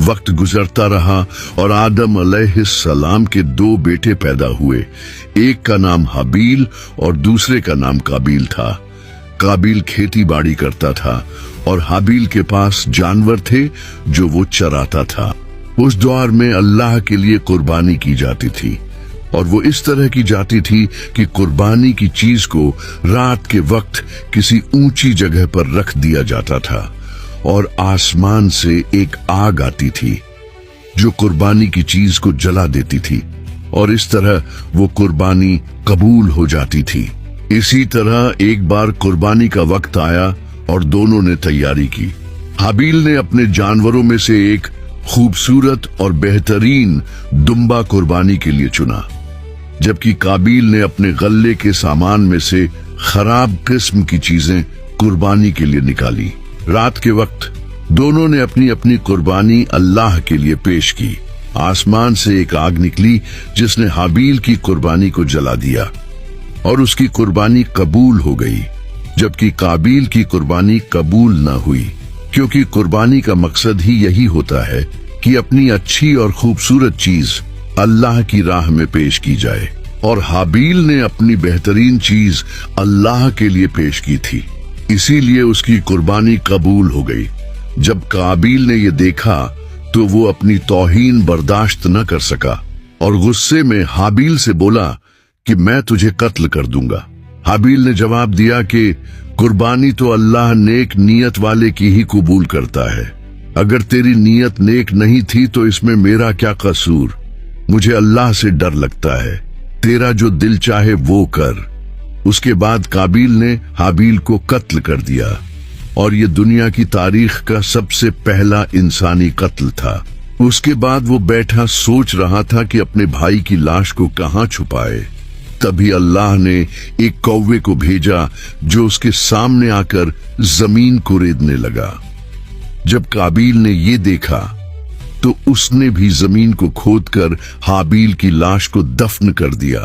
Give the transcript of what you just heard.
वक्त गुजरता रहा और आदम अलैहिस्सलाम के 2 बेटे पैदा हुए। एक का नाम हाबील और दूसरे का नाम काबील था। काबील खेती बाड़ी करता था और हाबील के पास जानवर थे जो वो चराता था। उस दौर में अल्लाह के लिए कुर्बानी की जाती थी और वो इस तरह की जाती थी कि कुर्बानी की चीज को रात के वक्त किसी ऊंची जगह पर रख दिया जाता था और आसमान से एक आग आती थी जो कुर्बानी की चीज को जला देती थी और इस तरह वो कुर्बानी कबूल हो जाती थी। इसी तरह एक बार कुर्बानी का वक्त आया और दोनों ने तैयारी की। हाबील ने अपने जानवरों में से एक खूबसूरत और बेहतरीन दुम्बा कुर्बानी के लिए चुना, जबकि काबील ने अपने गल्ले के सामान में से खराब किस्म की चीजें कुर्बानी के लिए निकाली। रात के वक्त दोनों ने अपनी अपनी कुर्बानी अल्लाह के लिए पेश की। आसमान से एक आग निकली जिसने हाबील की कुर्बानी को जला दिया और उसकी कुर्बानी कबूल हो गई, जबकि काबील की कुर्बानी कबूल न हुई, क्योंकि कुर्बानी का मकसद ही यही होता है कि अपनी अच्छी और खूबसूरत चीज अल्लाह की राह में पेश की जाए। और हाबील ने अपनी बेहतरीन चीज अल्लाह के लिए पेश की थी, इसीलिए उसकी कुर्बानी कबूल हो गई। जब काबील ने ये देखा तो वो अपनी तौहीन बर्दाश्त न कर सका और गुस्से में हाबील से बोला कि मैं तुझे कत्ल कर दूंगा। हाबील ने जवाब दिया कि कुर्बानी तो अल्लाह नेक नीयत वाले की ही कबूल करता है। अगर तेरी नीयत नेक नहीं थी तो इसमें मेरा क्या कसूर? मुझे अल्लाह से डर लगता है, तेरा जो दिल चाहे वो कर। उसके बाद काबील ने हाबील को कत्ल कर दिया और ये दुनिया की तारीख का सबसे पहला इंसानी कत्ल था। उसके बाद वो बैठा सोच रहा था कि अपने भाई की लाश को कहाँ छुपाए। तभी अल्लाह ने एक कौवे को भेजा जो उसके सामने आकर जमीन को रेदने लगा। जब काबील ने ये देखा तो उसने भी जमीन को खोदकर हाबील की लाश को दफन कर दिया।